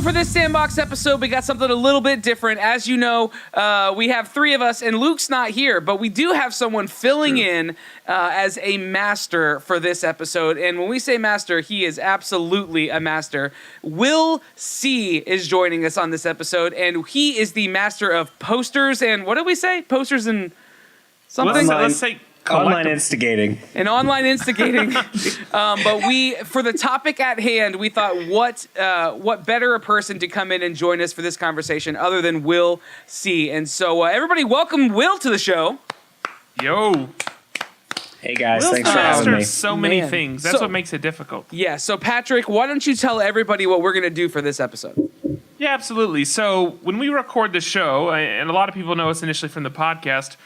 for this Sandbox episode, we got something a little bit different. As you know, we have three of us, and Luke's not here, but we do have someone filling in as a master for this episode. And when we say master, he is absolutely a master. Wheelsee is joining us on this episode, and he is the master of posters and what did we say? Posters and something? Let's say online instigating. And online instigating. But for the topic at hand, we thought what better a person to come in and join us for this conversation other than Wheelsee. And so everybody welcome Will to the show. Yo. Hey guys, Will's thanks for having me. so many things. That's what makes it difficult. Yeah, so Patrick, why don't you tell everybody what we're going to do for this episode? Yeah, absolutely. So when we record the show, and a lot of people know us initially from the podcast,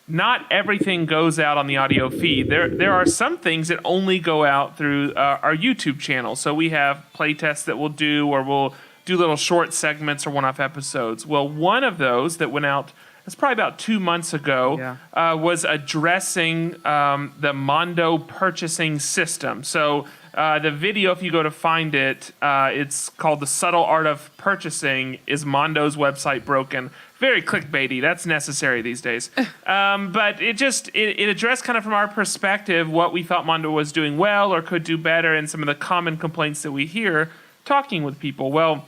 not everything goes out on the audio feed. There are some things that only go out through our YouTube channel. So we have playtests that we'll do, or we'll do little short segments or one-off episodes. Well, one of those that went out, it's probably about 2 months ago, was addressing the Mondo purchasing system. So the video, if you go to find it, it's called The Subtle Art of Purchasing, Is Mondo's Website Broken? Very clickbaity. That's necessary these days. But it addressed kind of from our perspective what we thought Mondo was doing well or could do better, and some of the common complaints that we hear talking with people. Well,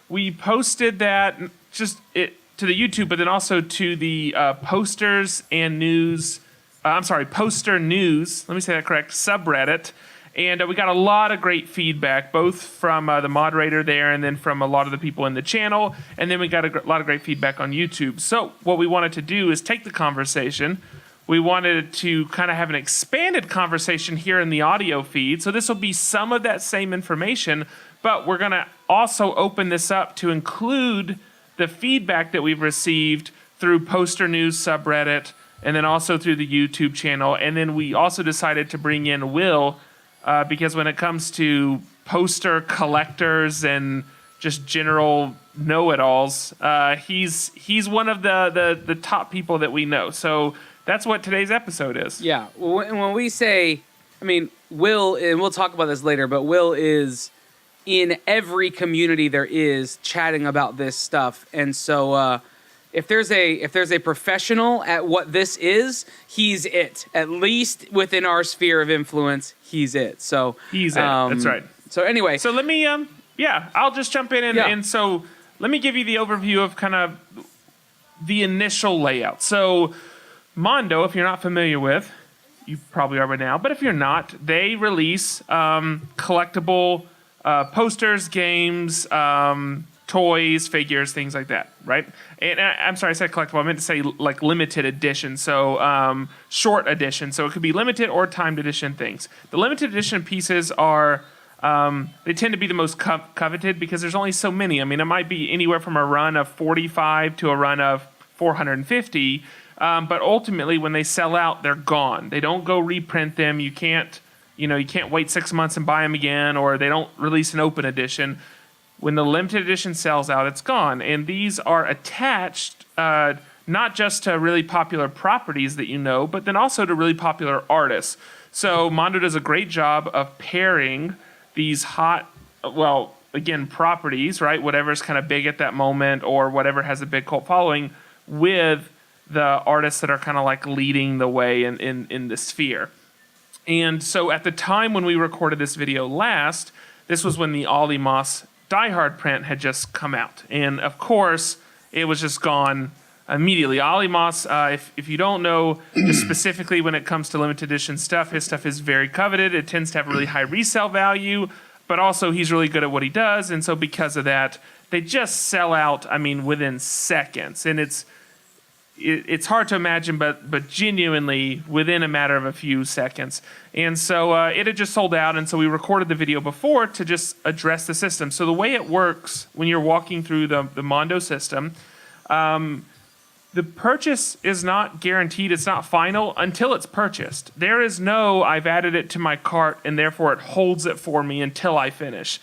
we posted that to the YouTube, but then also to the poster news. Let me say that correct. Subreddit. And we got a lot of great feedback, both from the moderator there and then from a lot of the people in the channel. And then we got a lot of great feedback on YouTube. So what we wanted to do is take the conversation. We wanted to kind of have an expanded conversation here in the audio feed. So this will be some of that same information, but we're going to also open this up to include the feedback that we've received through Poster News subreddit and then also through the YouTube channel. And then we also decided to bring in Will, because when it comes to poster collectors and just general know-it-alls, he's one of the top people that we know. So that's what today's episode is. Yeah. When we say, Will, and we'll talk about this later, but Will is in every community there is chatting about this stuff. And so if there's a professional at what this is, he's it. At least within our sphere of influence, he's it. So he's it. That's right. So anyway, so let me I'll just jump in and so let me give you the overview of kind of the initial layout. So Mondo, if you're not familiar with, you probably are by now, but if you're not, they release collectible posters, games, toys, figures, things like that, right? And I'm sorry, I said collectible. I meant to say like limited edition, so short edition. So it could be limited or timed edition things. The limited edition pieces are, they tend to be the most coveted because there's only so many. It might be anywhere from a run of 45 to a run of 450, but ultimately when they sell out, they're gone. They don't go reprint them. You can't wait 6 months and buy them again, or they don't release an open edition. When the limited edition sells out, it's gone. And these are attached not just to really popular properties that you know, but then also to really popular artists. So Mondo does a great job of pairing these hot, properties, right? Whatever's kind of big at that moment or whatever has a big cult following with the artists that are kind of like leading the way in the sphere. And so at the time when we recorded this video last, this was when the Ollie Moss Die Hard print had just come out. And of course, it was just gone immediately. Ollie Moss, if you don't know, just specifically when it comes to limited edition stuff, his stuff is very coveted. It tends to have really high resale value, but also he's really good at what he does. And so because of that, they just sell out, within seconds. And it's hard to imagine, but genuinely within a matter of a few seconds. And so it had just sold out, and so we recorded the video before to just address the system. So the way it works when you're walking through the Mondo system, the purchase is not guaranteed, it's not final until it's purchased. There is no, I've added it to my cart, and therefore it holds it for me until I finish.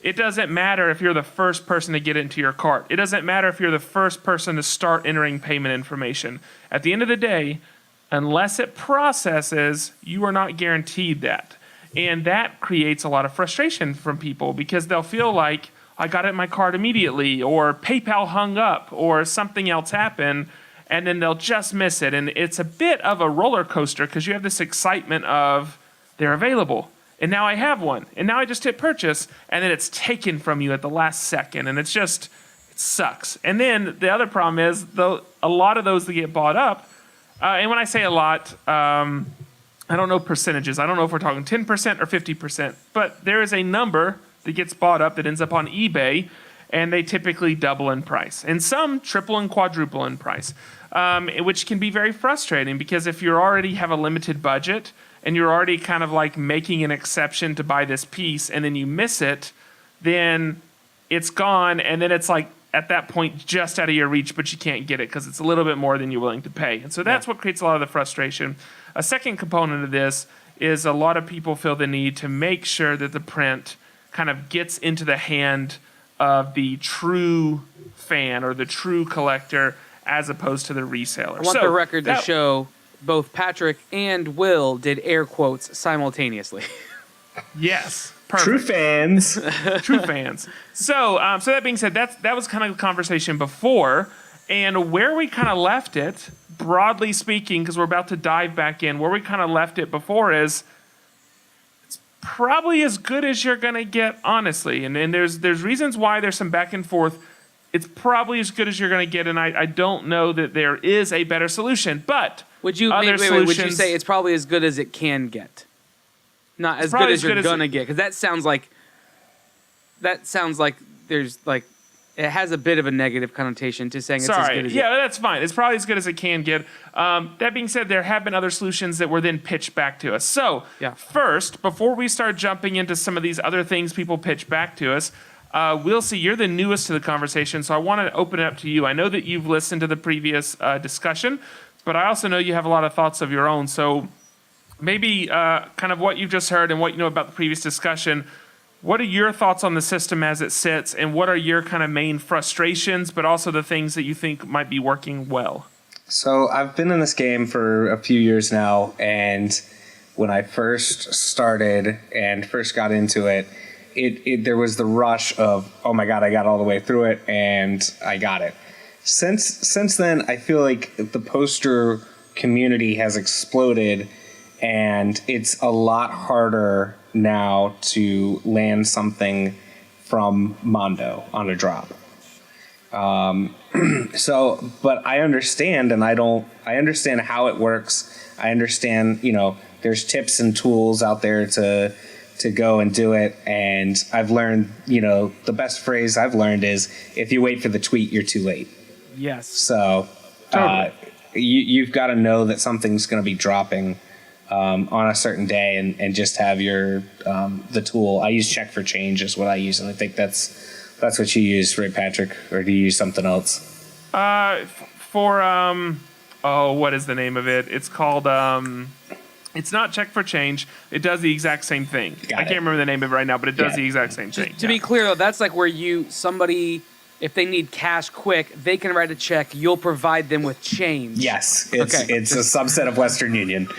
It doesn't matter if you're the first person to get into your cart. It doesn't matter if you're the first person to start entering payment information. At the end of the day, unless it processes, you are not guaranteed that. And that creates a lot of frustration from people because they'll feel like I got it in my card immediately, or PayPal hung up, or something else happened, and then they'll just miss it. And it's a bit of a roller coaster because you have this excitement of they're available. And now I have one. And now I just hit purchase, and then it's taken from you at the last second. And it sucks. And then the other problem is a lot of those that get bought up, and when I say a lot, I don't know percentages. I don't know if we're talking 10% or 50%, but there is a number that gets bought up that ends up on eBay, and they typically double in price. And some triple and quadruple in price, which can be very frustrating because if you already have a limited budget and you're already kind of like making an exception to buy this piece and then you miss it, then it's gone, and then it's like at that point just out of your reach, but you can't get it because it's a little bit more than you're willing to pay. And so that's what creates a lot of the frustration. A second component of this is a lot of people feel the need to make sure that the print kind of gets into the hand of the true fan or the true collector as opposed to the reseller. I want the record to show both Patrick and Will did air quotes simultaneously. Yes. Perfect. True fans. True fans. So that being said, that was kind of the conversation before, and where we kind of left it, broadly speaking, because we're about to dive back in, where we kind of left it before is it's probably as good as you're going to get, honestly. And there's reasons why there's some back and forth. It's probably as good as you're going to get, and I don't know that there is a better solution. But would you would you say it's probably as good as it can get? Not as good as you're gonna get, because that sounds like there's like it has a bit of a negative connotation to saying it's as good as that's fine. It's probably as good as it can get. That being said, there have been other solutions that were then pitched back to us. So first, before we start jumping into some of these other things people pitch back to us, Wheelsee, you're the newest to the conversation, so I want to open it up to you. I know that you've listened to the previous discussion, but I also know you have a lot of thoughts of your own. So maybe kind of what you've just heard and what you know about the previous discussion, what are your thoughts on the system as it sits, and what are your kind of main frustrations, but also the things that you think might be working well? So I've been in this game for a few years now, and when I first started and first got into it, there was the rush of, oh my God, I got all the way through it, and I got it. Since then, I feel like the poster community has exploded, and it's a lot harder now to land something from Mondo on a drop. But I understand, and I understand how it works. I understand, there's tips and tools out there to go and do it. And I've learned, the best phrase I've learned is, if you wait for the tweet, you're too late. Yes. So you've got to know that something's going to be dropping on a certain day, and just have your the tool. I use check for change is what I use, and I think that's what you use, right, Patrick? Or do you use something else? What is the name of it? It's called it's not check for change. It does the exact same thing. I can't remember the name of it right now, but it does the exact same thing. To be clear though, that's like where somebody, if they need cash quick, they can write a check. You'll provide them with change. Yes, it's a subset of Western Union.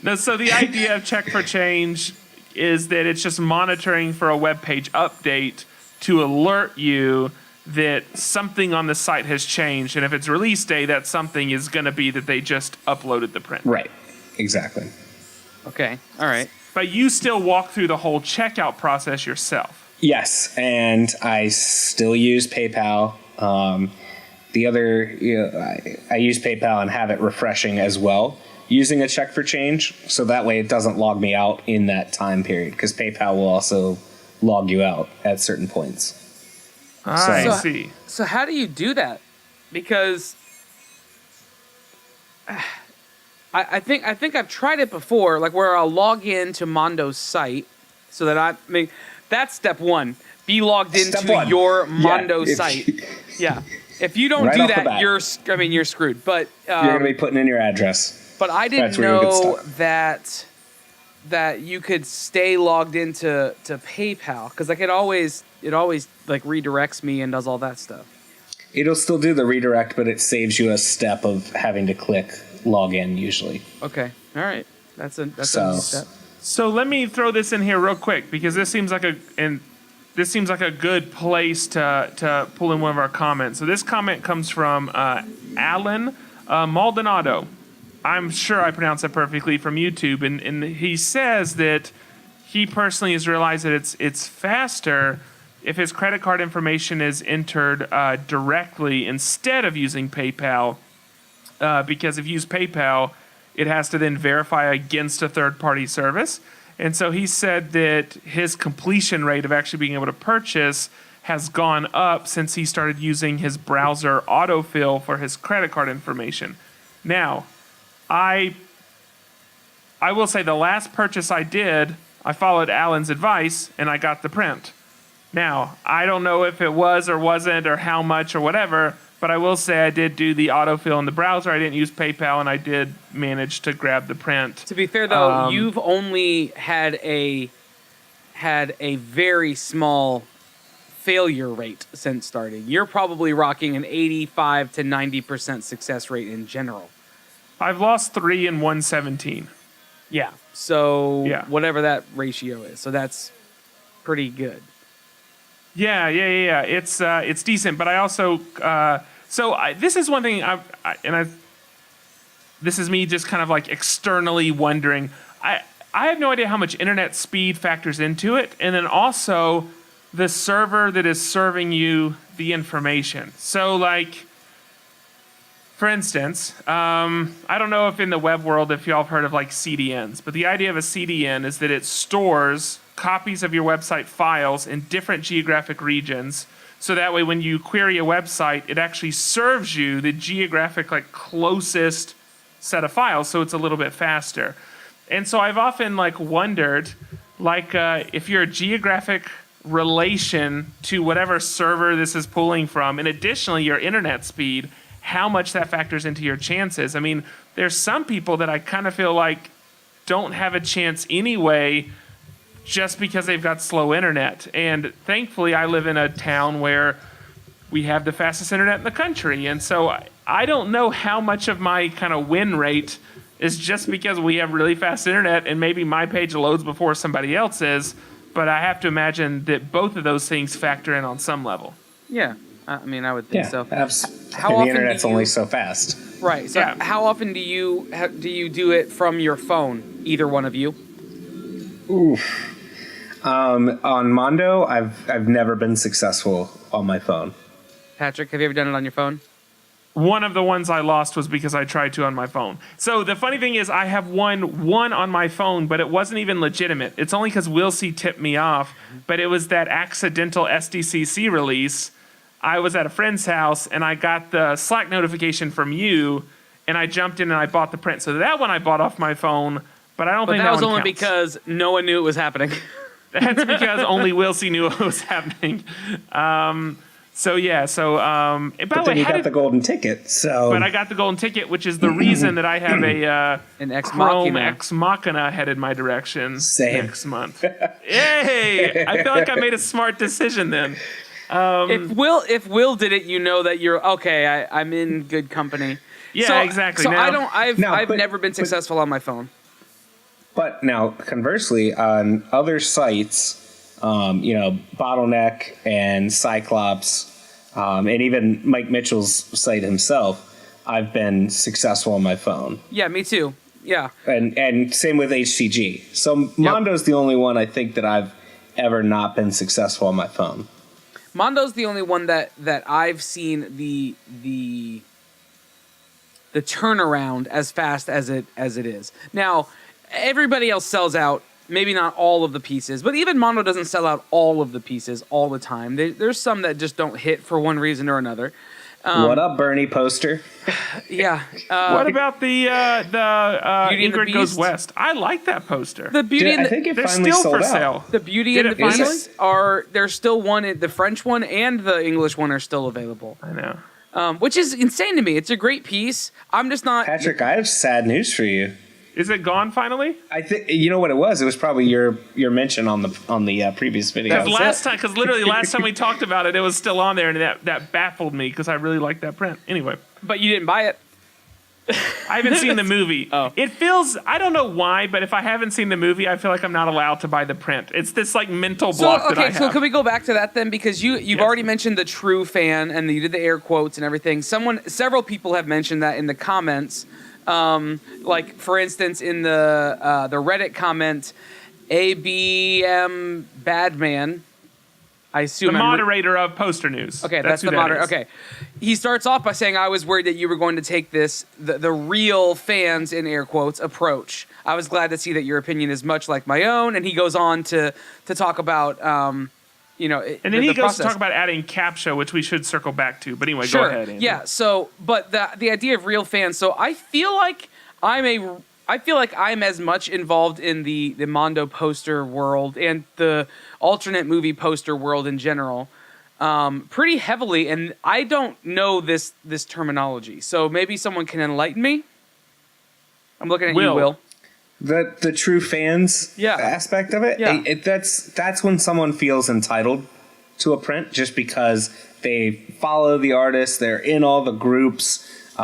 No, so the idea of check for change is that it's just monitoring for a web page update to alert you that something on the site has changed, and if it's release day, that something is going to be that they just uploaded the print. Right, exactly. Okay, all right. But you still walk through the whole checkout process yourself. Yes, and I still use PayPal. The other, I use PayPal and have it refreshing as well, using a check for change, so that way it doesn't log me out in that time period, because PayPal will also log you out at certain points. I see. So how do you do that? Because I think I've tried it before, like where I'll log into Mondo's site, so that that's step one. Be logged into your Mondo site. Yeah. If you don't do that, you're screwed. But you're going to be putting in your address. But I didn't know that you could stay logged into PayPal, because like it always like redirects me and does all that stuff. It'll still do the redirect, but it saves you a step of having to click login usually. Okay. All right. That's a new step. So let me throw this in here real quick because this seems like a good place to pull in one of our comments. So this comment comes from Alan Maldonado. I'm sure I pronounced that perfectly, from YouTube, and he says that he personally has realized that it's faster if his credit card information is entered directly instead of using PayPal, because if you use PayPal, it has to then verify against a third-party service. And so he said that his completion rate of actually being able to purchase has gone up since he started using his browser autofill for his credit card information. Now, I will say the last purchase I did, I followed Alan's advice and I got the print. Now, I don't know if it was or wasn't or how much or whatever, but I will say I did do the autofill in the browser. I didn't use PayPal, and I did manage to grab the print. To be fair, though, you've only had a very small failure rate since starting. You're probably rocking an 85 to 90% success rate in general. I've lost 3 and 117. Yeah. So Yeah. whatever that ratio is. So that's pretty good. Yeah. It's decent, but I also this is one thing this is me just kind of like externally wondering. I have no idea how much internet speed factors into it, and then also the server that is serving you the information. So like, for instance, I don't know if in the web world if y'all have heard of like CDNs, but the idea of a CDN is that it stores copies of your website files in different geographic regions, so that way when you query a website, it actually serves you the geographic like closest set of files, so it's a little bit faster. And so I've often like wondered, like if you're a geographic relation to whatever server this is pulling from, and additionally your internet speed, how much that factors into your chances. I mean, there's some people that I kind of feel like don't have a chance anyway just because they've got slow internet. And thankfully, I live in a town where we have the fastest internet in the country. And so I don't know how much of my kind of win rate is just because we have really fast internet and maybe my page loads before somebody else's. But I have to imagine that both of those things factor in on some level. Yeah. I mean, I would think so. How and the internet's only so fast. Right. So Yeah. how often do you do it from your phone? Either one of you? Oof. On Mondo, I've never been successful on my phone. Patrick, have you ever done it on your phone? One of the ones I lost was because I tried to on my phone. So the funny thing is I have won one on my phone, but it wasn't even legitimate. It's only because Wheelsee tipped me off, but it was that accidental SDCC release. I was at a friend's house, and I got the Slack notification from you, and I jumped in and I bought the print. So that one I bought off my phone, but I don't think that was one only counts. because no one knew it was happening. That's because only Wheelsee knew what was happening. So yeah. So by But the then way, you got the golden ticket, so. But I got the golden ticket, which is the reason that I have a An Ex Chrome Machina. Ex Machina headed my direction Same. next month. Hey, I feel like I made a smart decision then. If Will did it, you know that you're okay. I'm in good company. Yeah, exactly. So Now- I've No, but- never been successful on my phone. But now, conversely, on other sites, Bottleneck and Cyclops, and even Mike Mitchell's site himself, I've been successful on my phone. Yeah, me too. Yeah. And same with HTG. So Mondo's the only one I think that I've ever not been successful on my phone. Mondo's the only one that I've seen the turnaround as fast as it is. Now, everybody else sells out, maybe not all of the pieces, but even Mondo doesn't sell out all of the pieces all the time. There's some that just don't hit for one reason or another. What up, Bernie poster? Yeah. What about the Beauty and the Ingrid Goes Beast? West? I like that poster. The Beauty Dude, and I the, think it They're finally still sold for out. sale. the Beauty Did and the it finally? Beast there's still one. The French one and the English one are still available. I know. Which is insane to me. It's a great piece. I'm just not. Patrick, I have sad news for you. Is it gone finally? I think you know what it was. It was probably your mention on the previous video. Because literally last time we talked about it, it was still on there, and that baffled me because I really liked that print. Anyway, But you didn't buy it. I haven't seen the movie. Oh. It feels, I don't know why, but if I haven't seen the movie, I feel like I'm not allowed to buy the print. It's this like mental block that I have. So can we go back to that then? Because you've Yes. already mentioned the true fan and you did the air quotes and everything. Several people have mentioned that in the comments. Like for instance, in the Reddit comment, ABM Badman. I assume The moderator of Poster News. Okay, that's who the that moderator. is. Okay. He starts off by saying, I was worried that you were going to take this, the real fans, in air quotes, approach. I was glad to see that your opinion is much like my own. And he goes on to talk about, And then he goes process. to talk about adding CAPTCHA, which we should circle back to. But anyway, Sure. go ahead, Andrew. Yeah, so, but the idea of real fans, so I feel like I'm as much involved in the Mondo poster world and the alternate movie poster world in general, pretty heavily, and I don't know this terminology. So maybe someone can enlighten me. I'm looking at you, Will. The true fans aspect of it, Yeah. That's when someone feels entitled to a print just because they follow the artist, they're in all the groups. They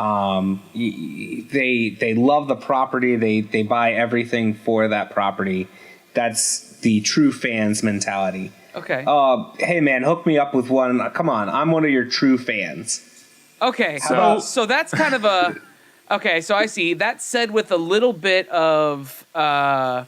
love the property. They buy everything for that property. That's the true fans mentality. Okay. Hey man, hook me up with one. Come on, I'm one of your true fans. Okay. So that's kind of a. Okay, so I see. That's said with a little bit of not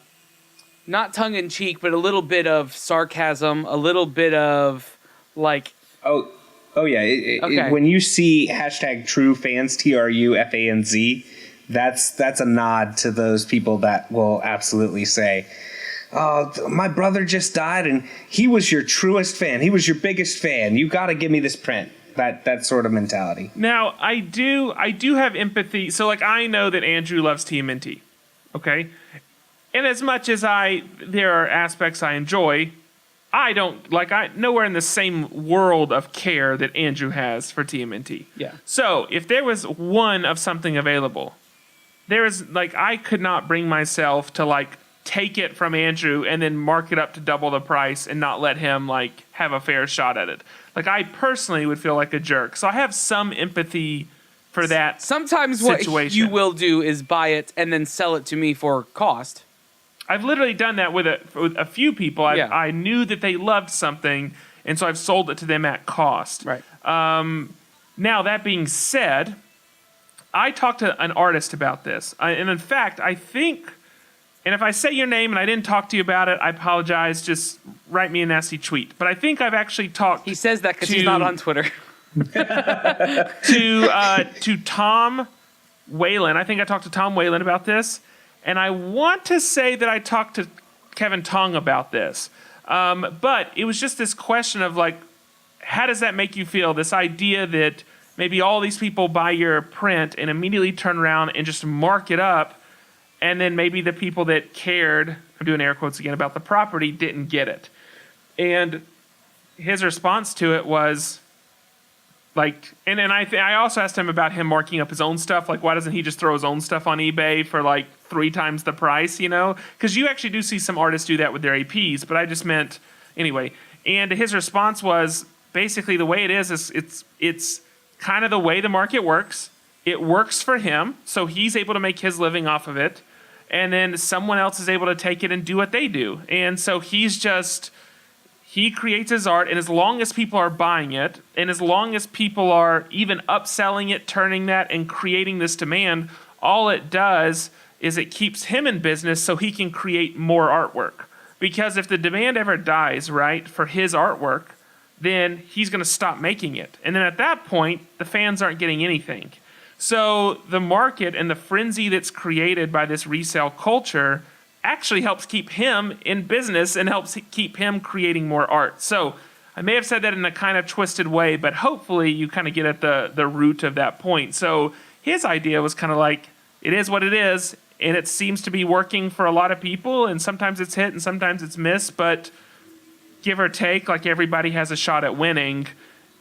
tongue in cheek, but a little bit of sarcasm, a little bit of like. Oh yeah. Okay. When you see hashtag true fans, TRUFANZ, that's a nod to those people that will absolutely say, "Oh, my brother just died, and he was your truest fan. He was your biggest fan. You got to give me this print." That sort of mentality. Now, I do have empathy. So, like, I know that Andrew loves TMNT, okay? And as much as there are aspects I enjoy, I don't, nowhere in the same world of care that Andrew has for TMNT. Yeah. So, if there was one of something available, I could not bring myself to, take it from Andrew and then mark it up to double the price and not let him, have a fair shot at it. I personally would feel like a jerk. So I have some empathy for that Sometimes situation. what you will do is buy it and then sell it to me for cost. I've literally done that with a few people. Yeah. I knew that they loved something, and so I've sold it to them at cost. Right. Now, that being said, I talked to an artist about this. And in fact, I think, and if I say your name and I didn't talk to you about it, I apologize. Just write me a nasty tweet. But I think I've actually talked He says that because he's not on Twitter. to Tom Whalen. I think I talked to Tom Whalen about this. And I want to say that I talked to Kevin Tong about this. But it was just this question of how does that make you feel? This idea that maybe all these people buy your print and immediately turn around and just mark it up. And then maybe the people that cared, I'm doing air quotes again, about the property didn't get it. And his response to it was and then I also asked him about him marking up his own stuff. Why doesn't he just throw his own stuff on eBay for 3 times the price, Because you actually do see some artists do that with their APs, but I just meant, anyway. And his response was basically the way it is it's kind of the way the market works. It works for him, so he's able to make his living off of it. And then someone else is able to take it and do what they do. And so he creates his art, and as long as people are buying it, and as long as people are even upselling it, turning that, and creating this demand, all it does is it keeps him in business so he can create more artwork. Because if the demand ever dies, right, for his artwork, then he's going to stop making it. And then at that point, the fans aren't getting anything. So the market and the frenzy that's created by this resale culture actually helps keep him in business and helps keep him creating more art. So I may have said that in a kind of twisted way, but hopefully you kind of get at the root of that point. So his idea was kind of it is what it is, and it seems to be working for a lot of people, and sometimes it's hit and sometimes it's missed, but give or take, everybody has a shot at winning,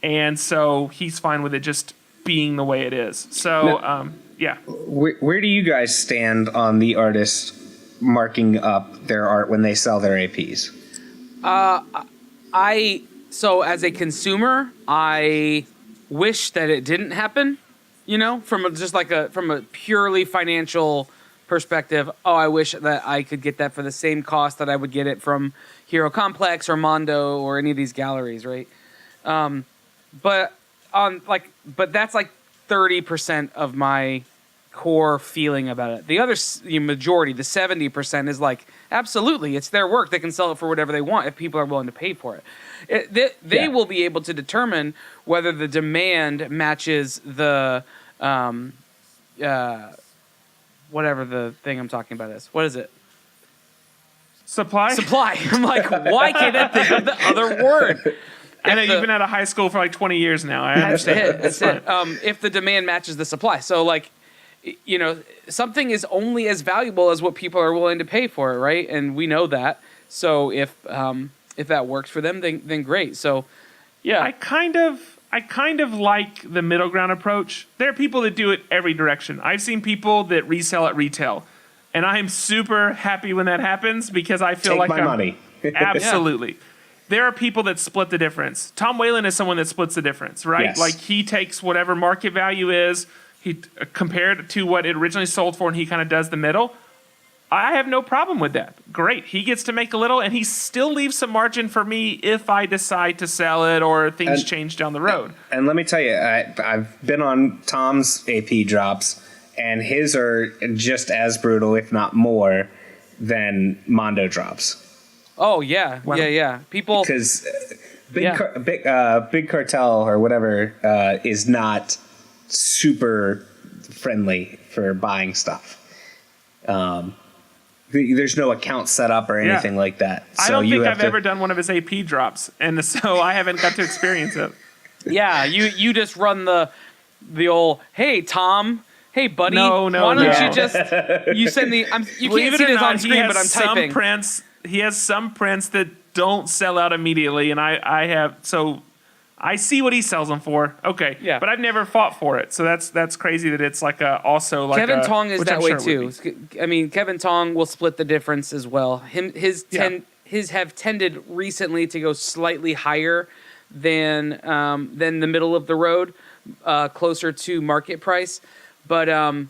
and so he's fine with it just being the way it is. So, yeah. Where do you guys stand on the artist marking up their art when they sell their APs? So as a consumer, I wish that it didn't happen. You know, from a purely financial perspective. Oh, I wish that I could get that for the same cost that I would get it from Hero Complex or Mondo or any of these galleries, right? But that's like 30% of my core feeling about it. The other majority, the 70%, is like, absolutely, it's their work. They can sell it for whatever they want if people are willing to pay for it. They will be able to determine whether the demand matches the whatever the thing I'm talking about is. What is it? Supply. I'm like, why can't I think of the other word? I know you've been out of high school for like 20 years now. That's it. If the demand matches the supply. So, like, you know, something is only as valuable as what people are willing to pay for it, right? And we know that. So if that works for them, then great. So, yeah. I kind of like the middle ground approach. There are people that do it every direction. I've seen people that resell at retail, and I'm super happy when that happens because I feel Take like my money. Absolutely. Yeah. There are people that split the difference. Tom Whalen is someone that splits the difference, right? Yes. Like he takes whatever market value is, he compared to what it originally sold for, and he kind of does the middle. I have no problem with that. Great. He gets to make a little, and he still leaves some margin for me if I decide to sell it or things change down the road. And let me tell you, I've been on Tom's AP drops, and his are just as brutal, if not more, than Mondo drops. Oh yeah, well, yeah. People because big cartel or whatever is not super friendly for buying stuff. There's no account set up or anything like that. So I don't think I've ever done one of his AP drops, and so I haven't got to experience it. Yeah, you just run the old, hey Tom, hey buddy, no. Why don't you just you send the you can't see this on screen, but I'm typing. He has some prints that don't sell out immediately, and I have so I see what he sells them for. Okay, yeah, but I've never fought for it, so that's crazy that it's like also like Kevin Tong is that way too. I mean, Kevin Tong will split the difference as well. His have tended recently to go slightly higher than the middle of the road, closer to market price. But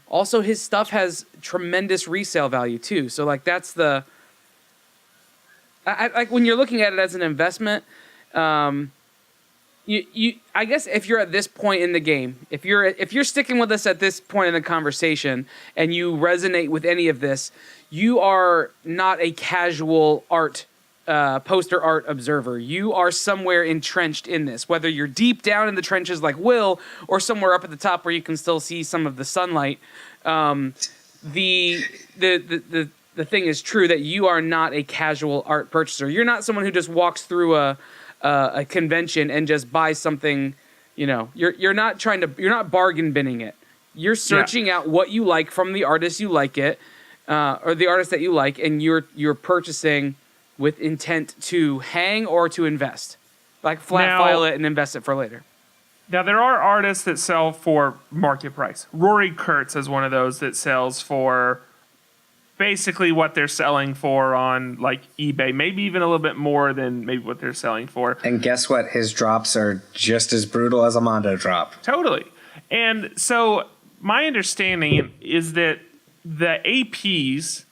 also his stuff has tremendous resale value too. So like that's the like when you're looking at it as an investment, you I guess if you're at this point in the game, if you're sticking with us at this point in the conversation and you resonate with any of this, you are not a casual poster art observer. You are somewhere entrenched in this, whether you're deep down in the trenches like Will or somewhere up at the top where you can still see some of the sunlight. The thing is true that you are not a casual art purchaser. You're not someone who just walks through a convention and just buys something. You know, you're not bargain binning it. You're searching out what you like from the artist you like it, or the artist that you like, and you're purchasing with intent to hang or to invest, like file it and invest it for later. Now, there are artists that sell for market price. Rory Kurtz is one of those that sells for basically what they're selling for on like eBay, maybe even a little bit more than maybe what they're selling for. And guess what? His drops are just as brutal as a Mondo drop. Totally. And so my understanding is that the APs,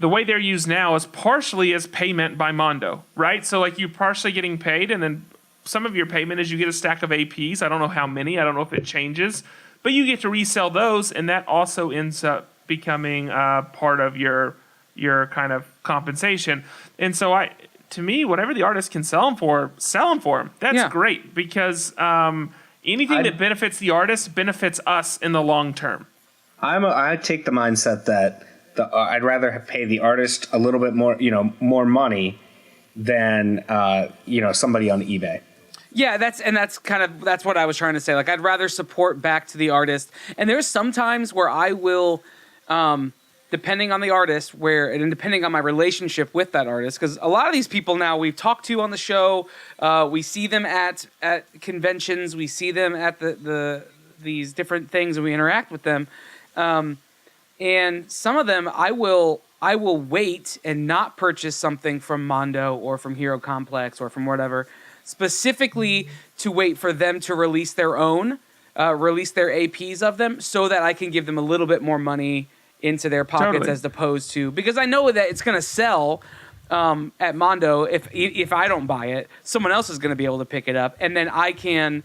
the way they're used now is partially as payment by Mondo, right? So like you're partially getting paid, and then some of your payment is you get a stack of APs. I don't know how many. I don't know if it changes. But you get to resell those, and that also ends up becoming part of your kind of compensation. And so to me, whatever the artist can sell them for them. That's great, because anything that benefits the artist benefits us in the long term. I take the mindset that I'd rather pay the artist a little bit more, more money than somebody on eBay. Yeah, that's what I was trying to say. Like, I'd rather support back to the artist. And there's some times where I will, depending on the artist, and depending on my relationship with that artist, because a lot of these people now we've talked to on the show, we see them at conventions, we see them at these different things, and we interact with them. And some of them I will wait and not purchase something from Mondo or from Hero Complex or from whatever. specifically to wait for them to release their own, release their APs of them, so that I can give them a little bit more money into their pockets, Totally. as opposed to, because I know that it's going to sell at Mondo. If I don't buy it, someone else is going to be able to pick it up, and then I can.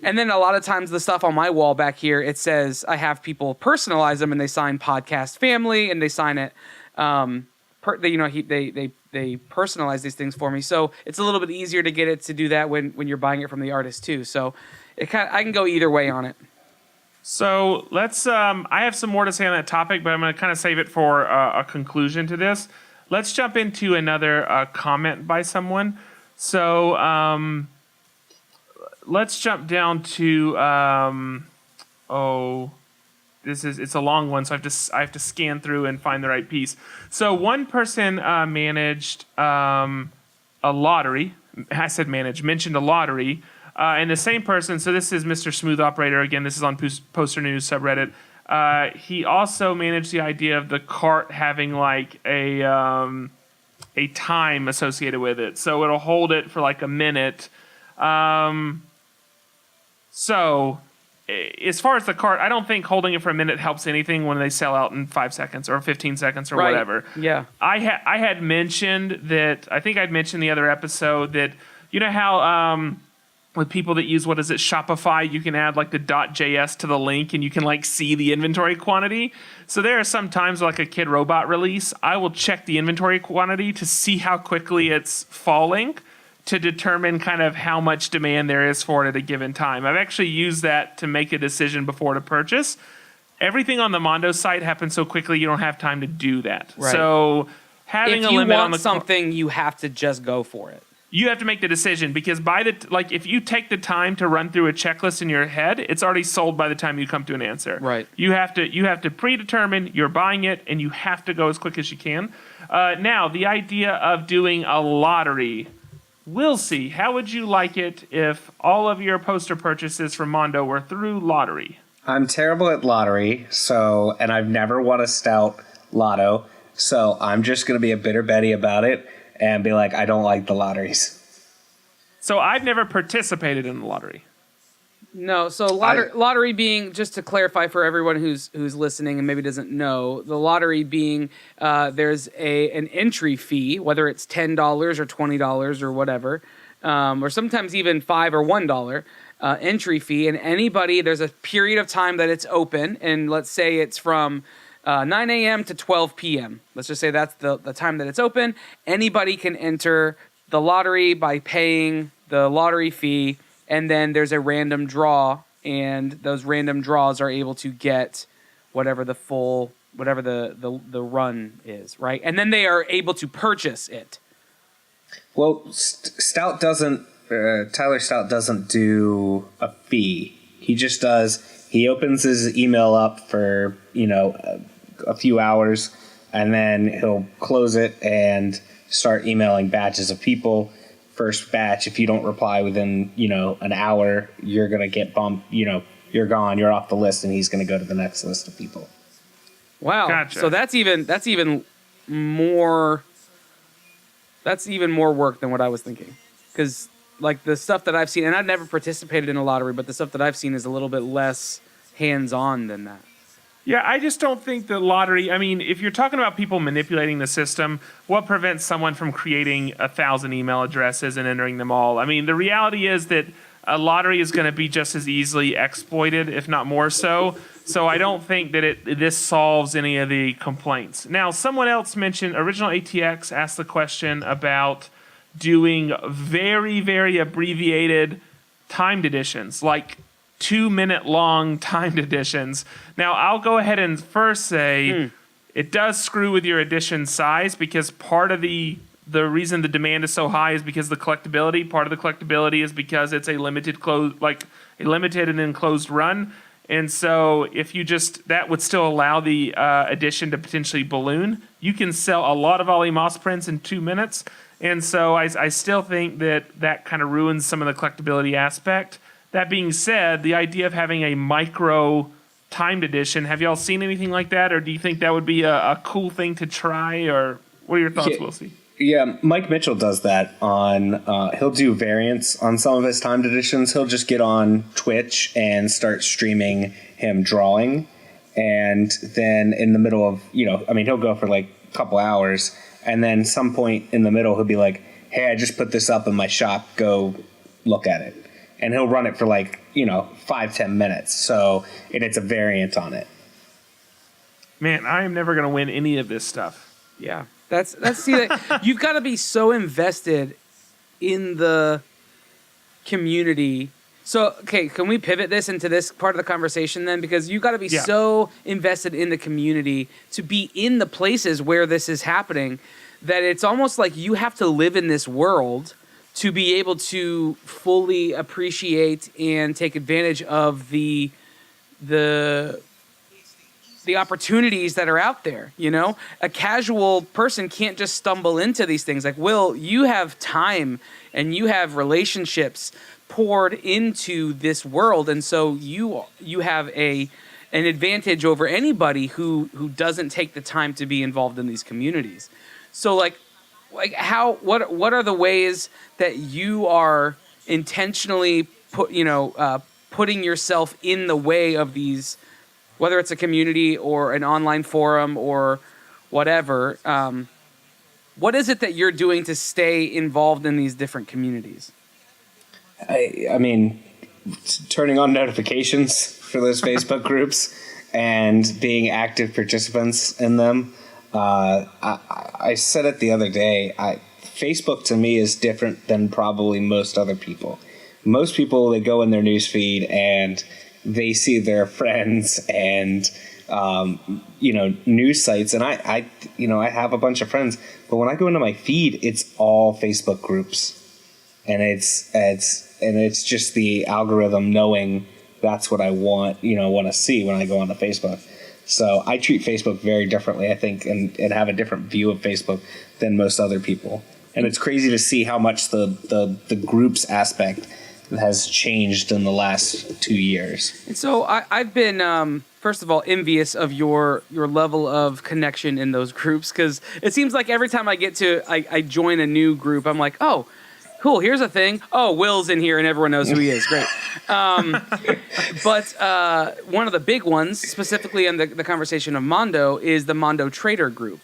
And then a lot of times the stuff on my wall back here, it says I have people personalize them and they sign Podcast Family and they sign it. They personalize these things for me, so it's a little bit easier to get it to do that when you're buying it from the artist too. So I can go either way on it. So let's. I have some more to say on that topic, but I'm going to kind of save it for a conclusion to this. Let's jump into another comment by someone. So let's jump down to. It's a long one, so I have to scan through and find the right piece. So one person managed a lottery. I said mentioned a lottery. And the same person, so this is Mr. Smooth Operator. Again, this is on Poster News subreddit. He also managed the idea of the cart having like a time associated with it. So it'll hold it for like a minute. So as far as the cart, I don't think holding it for a minute helps anything when they sell out in 5 seconds or 15 seconds or whatever. Yeah. I had mentioned that, I think I'd mentioned the other episode that, you know how with people that use, what is it, Shopify, you can add like the .js to the link and you can like see the inventory quantity. So there are some times like a Kid Robot release, I will check the inventory quantity to see how quickly it's falling to determine kind of how much demand there is for it at a given time. I've actually used that to make a decision before to purchase. Everything on the Mondo site happens so quickly you don't have time to do that. Right. So having a limit on the something, you have to just go for it. You have to make the decision, because if you take the time to run through a checklist in your head, it's already sold by the time you come to an answer. Right. You have to predetermine you're buying it, and you have to go as quick as you can. Now, the idea of doing a lottery. Wheelsee, how would you like it if all of your poster purchases from Mondo were through lottery? I'm terrible at lottery, and I've never won a stout lotto, so I'm just going to be a bitter Betty about it and be like, I don't like the lotteries. So I've never participated in the lottery. No, so lottery being, just to clarify for everyone who's listening and maybe doesn't know, the lottery being there's an entry fee, whether it's $10 or $20 or whatever, or sometimes even $5 or $1 entry fee, and there's a period of time that it's open, and let's say it's from 9 a.m. to 12 p.m. Let's just say that's the time that it's open. Anybody can enter the lottery by paying the lottery fee, and then there's a random draw, and those random draws are able to get whatever the run is, right? And then they are able to purchase it. Well, Stout doesn't. Tyler Stout doesn't do a fee. He just does. He opens his email up for a few hours, and then he'll close it and start emailing batches of people. First batch, if you don't reply within an hour, you're gonna get bumped. You're gone. You're off the list, and he's gonna go to the next list of people. Wow. Gotcha. So that's even more. That's even more work than what I was thinking, because like the stuff that I've seen, and I've never participated in a lottery, but the stuff that I've seen is a little bit less hands-on than that. Yeah, I just don't think the lottery, I mean, if you're talking about people manipulating the system, what prevents someone from creating 1,000 email addresses and entering them all? I mean, the reality is that a lottery is going to be just as easily exploited, if not more so. So I don't think that this solves any of the complaints. Now, someone else mentioned, Original ATX asked the question about doing very, very abbreviated timed editions, like 2-minute long timed editions. Now, I'll go ahead and first say it does screw with your edition size, because part of the reason the demand is so high is because of the collectability. Part of the collectability is because it's a limited and enclosed run. And so if you that would still allow the edition to potentially balloon. You can sell a lot of Ollie Moss prints in 2 minutes. And so I still think that kind of ruins some of the collectability aspect. That being said, the idea of having a micro timed edition, have y'all seen anything like that? Or do you think that would be a cool thing to try? Or what are your thoughts, Wheelsee? Yeah, Mike Mitchell does that on. He'll do variants on some of his timed editions. He'll just get on Twitch and start streaming him drawing, and then in the middle of he'll go for like a couple hours, and then some point in the middle he'll be like, "Hey, I just put this up in my shop. Go look at it," and he'll run it for 5-10 minutes. So it's a variant on it. Man, I am never going to win any of this stuff. Yeah. That's you've got to be so invested in the community. So, okay, can we pivot this into this part of the conversation then? Because you've got to be so invested in the community to be in the places where this is happening that it's almost like you have to live in this world to be able to fully appreciate and take advantage of the opportunities that are out there. A casual person can't just stumble into these things. Like, Will, you have time and you have relationships poured into this world, and so you have an advantage over anybody who doesn't take the time to be involved in these communities. So like what are the ways that you are intentionally putting yourself in the way of these, whether it's a community or an online forum or whatever? What is it that you're doing to stay involved in these different communities? I mean, turning on notifications for those Facebook groups and being active participants in them. I said it the other day. Facebook to me is different than probably most other people. Most people, they go in their news feed and they see their friends and news sites, and I have a bunch of friends, but when I go into my feed, it's all Facebook groups, and it's just the algorithm knowing that's what I want to see when I go onto Facebook. So I treat Facebook very differently, I think, and have a different view of Facebook than most other people. And it's crazy to see how much the groups aspect has changed in the last 2 years. And so I've been, first of all, envious of your level of connection in those groups, because it seems like every time I join a new group, I'm like, oh, cool, here's a thing. Oh, Will's in here and everyone knows who he is. Great. But one of the big ones, specifically in the conversation of Mondo, is the Mondo Trader group.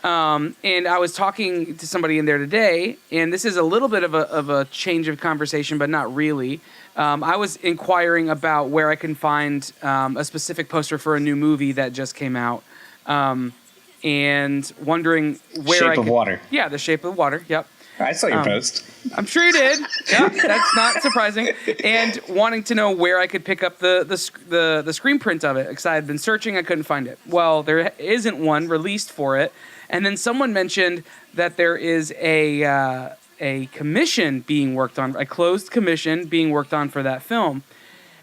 And I was talking to somebody in there today, and this is a little bit of a change of conversation, but not really. I was inquiring about where I can find a specific poster for a new movie that just came out, and wondering where Shape of Water. Yeah, The Shape of Water. Yep. I saw your post. I'm sure you did. Yeah, that's not surprising. And wanting to know where I could pick up the screen print of it, because I had been searching, I couldn't find it. Well, there isn't one released for it. And then someone mentioned that there is a commission being worked on, a closed commission being worked on for that film.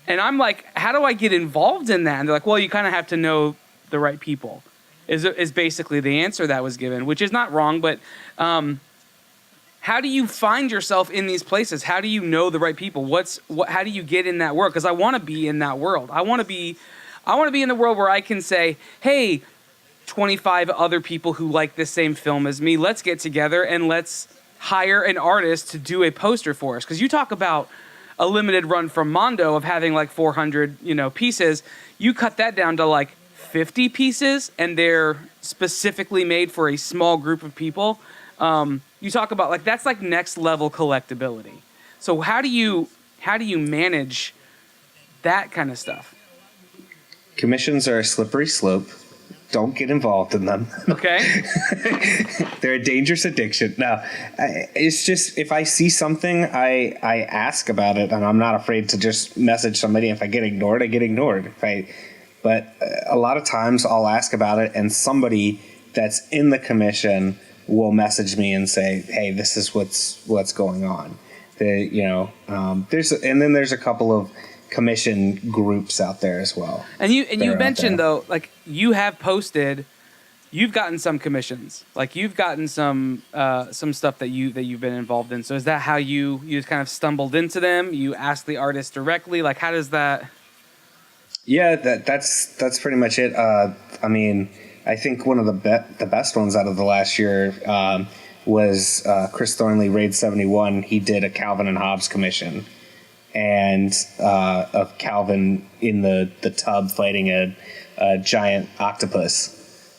And I'm like, how do I get involved in that? And they're like, well, you kind of have to know the right people, is basically the answer that was given, which is not wrong, but how do you find yourself in these places? How do you know the right people? How do you get in that world? Because I want to be in that world. I want to be in the world where I can say, hey, 25 other people who like this same film as me, let's get together and let's hire an artist to do a poster for us. Because you talk about a limited run from Mondo of having like 400 pieces. You cut that down to like 50 pieces, and they're specifically made for a small group of people. You talk about like that's like next level collectability. So how do you manage that kind of stuff? Commissions are a slippery slope. Don't get involved in them. Okay. They're a dangerous addiction. No, it's just if I see something, I ask about it, and I'm not afraid to just message somebody. If I get ignored, I get ignored. But a lot of times I'll ask about it, and somebody that's in the commission will message me and say, "Hey, this is what's going on." There's a couple of commission groups out there as well. And you mentioned though, like you have posted, you've gotten some commissions, like you've gotten some stuff that you've been involved in. So is that how you just kind of stumbled into them? You asked the artist directly, like how does that? Yeah, that's pretty much it. I mean, I think one of the best ones out of the last year was Chris Thornley, Raid 71. He did a Calvin and Hobbes commission, and of Calvin in the tub fighting a giant octopus.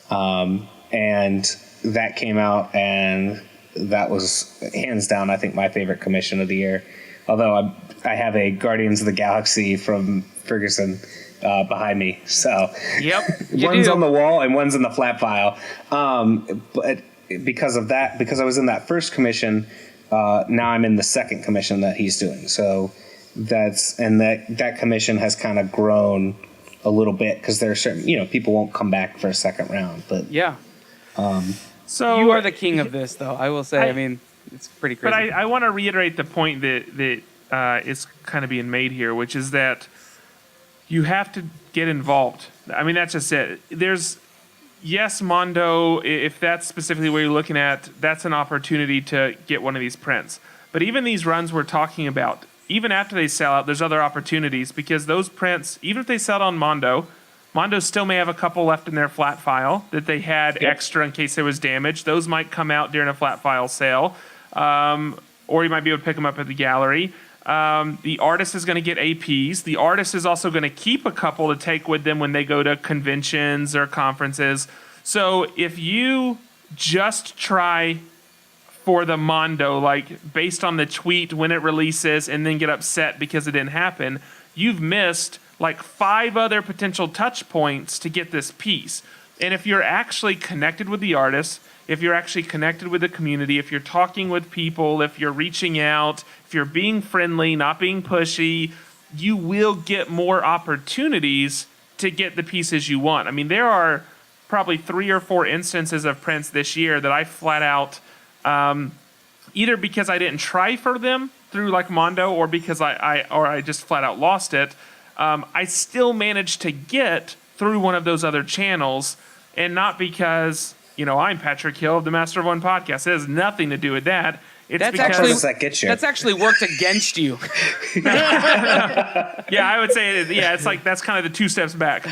And that came out, and that was hands down, I think, my favorite commission of the year. Although I have a Guardians of the Galaxy from Ferguson behind me, so Yep, one's on the wall and one's in the flat file. But because of that, because I was in that first commission, now I'm in the second commission that he's doing. So that commission has kind of grown a little bit because there are certain, people won't come back for a second round. But yeah. So You are the king of this, though. I will say. I mean, it's pretty crazy. But I want to reiterate the point that is kind of being made here, which is that you have to get involved. I mean, that's just it. Yes, Mondo, if that's specifically what you're looking at, that's an opportunity to get one of these prints. But even these runs we're talking about, even after they sell out, there's other opportunities because those prints, even if they sell on Mondo still may have a couple left in their flat file that they had extra in case there was damage. Those might come out during a flat file sale, or you might be able to pick them up at the gallery. The artist is going to get APs. The artist is also going to keep a couple to take with them when they go to conventions or conferences. So if you just try for the Mondo, like based on the tweet when it releases and then get upset because it didn't happen, you've missed like 5 other potential touch points to get this piece. And if you're actually connected with the artist, if you're actually connected with the community, if you're talking with people, if you're reaching out, if you're being friendly, not being pushy, you will get more opportunities to get the pieces you want. I mean, there are probably 3 or 4 instances of prints this year that I flat out, either because I didn't try for them through like Mondo or because I just flat out lost it, I still managed to get through one of those other channels, and not because, I'm Patrick Hill of the Master of One podcast. It has nothing to do with that. It's That's because How does that get you? That's actually worked against you. yeah, I would say it's like that's kind of the 2 steps back.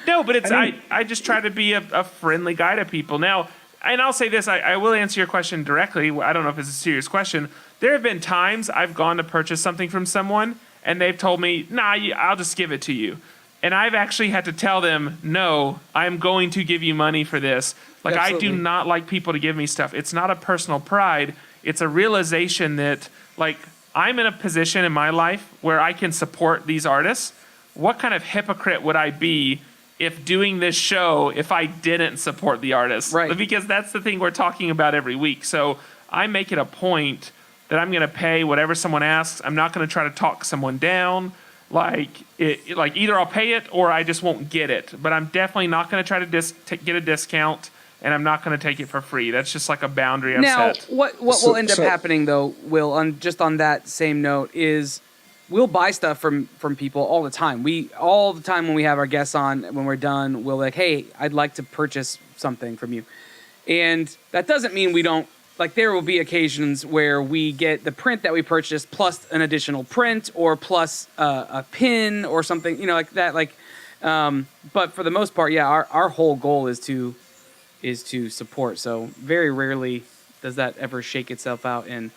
No, but it's I just try to be a friendly guy to people. Now, and I'll say this, I will answer your question directly. I don't know if it's a serious question. There have been times I've gone to purchase something from someone and they've told me, nah, I'll just give it to you. And I've actually had to tell them, no, I'm going to give you money for this. Like, Absolutely. I do not like people to give me stuff. It's not a personal pride. It's a realization that, like, I'm in a position in my life where I can support these artists. What kind of hypocrite would I be if doing this show if I didn't support the artists? Right. Because that's the thing we're talking about every week. So I make it a point that I'm going to pay whatever someone asks. I'm not going to try to talk someone down. Like either I'll pay it or I just won't get it. But I'm definitely not going to try to get a discount, and I'm not going to take it for free. That's just like a boundary I've Now, set. what will end up happening, though, Will, on that same note, is we'll buy stuff from people all the time. All the time when we have our guests on, when we're done, we'll like, hey, I'd like to purchase something from you. And that doesn't mean we don't. Like, there will be occasions where we get the print that we purchased plus an additional print or plus a pin or something, like that. But for the most part, yeah, our whole goal is to support. So very rarely does that ever shake itself out. And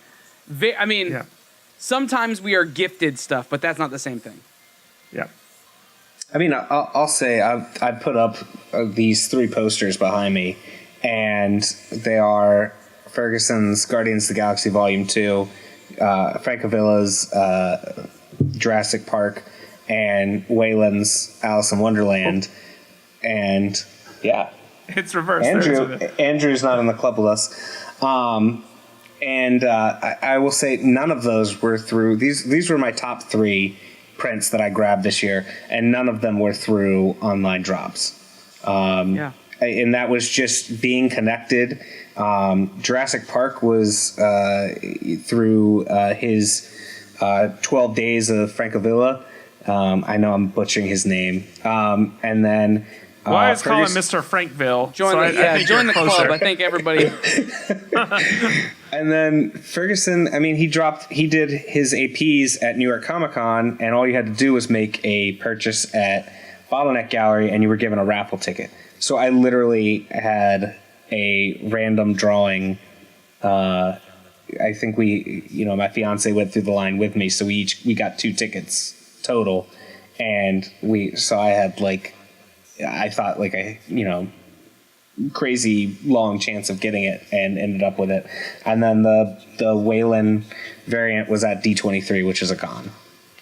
sometimes we are gifted stuff, but that's not the same thing. Yeah. I mean, I'll say I put up these 3 posters behind me, and they are Ferguson's Guardians of the Galaxy Volume 2, Francovilla's Jurassic Park, and Wayland's Alice in Wonderland. And yeah, It's reversed. Andrew's not in the club with us. I will say none of those were through these were my top 3 prints that I grabbed this year, and none of them were through online drops. And that was just being connected. Jurassic Park was through his 12 Days of Francovilla. I know I'm butchering his name. And then Well, I was calling Mr. Frankville. Join the club. I think everybody. And then Ferguson, I mean, he did his APs at New York Comic Con, and all you had to do was make a purchase at Bottleneck Gallery, and you were given a raffle ticket. So I literally had a random drawing I think my fiance went through the line with me, so we got 2 tickets total, and I had I thought crazy long chance of getting it, and ended up with it. And then the Whalen variant was at D23, which is a con.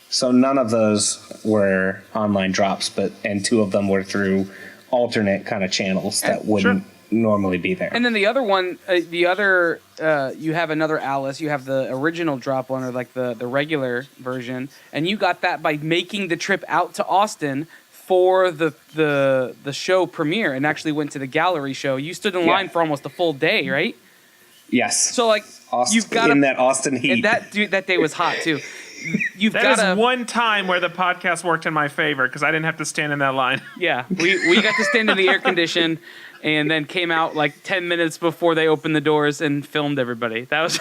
So none of those were online drops, and 2 of them were through alternate kind of channels that wouldn't normally be there. And then the other one, you have another Alice. You have the original drop one, or the regular version, and you got that by making the trip out to Austin for the show premiere, and actually went to the gallery show. You stood in line for almost a full day, right? Yes. So you've got that Austin heat. That day was hot too. That is one time where the podcast worked in my favor because I didn't have to stand in that line. Yeah, we got to stand in the air condition, and then came out 10 minutes before they opened the doors and filmed everybody. That was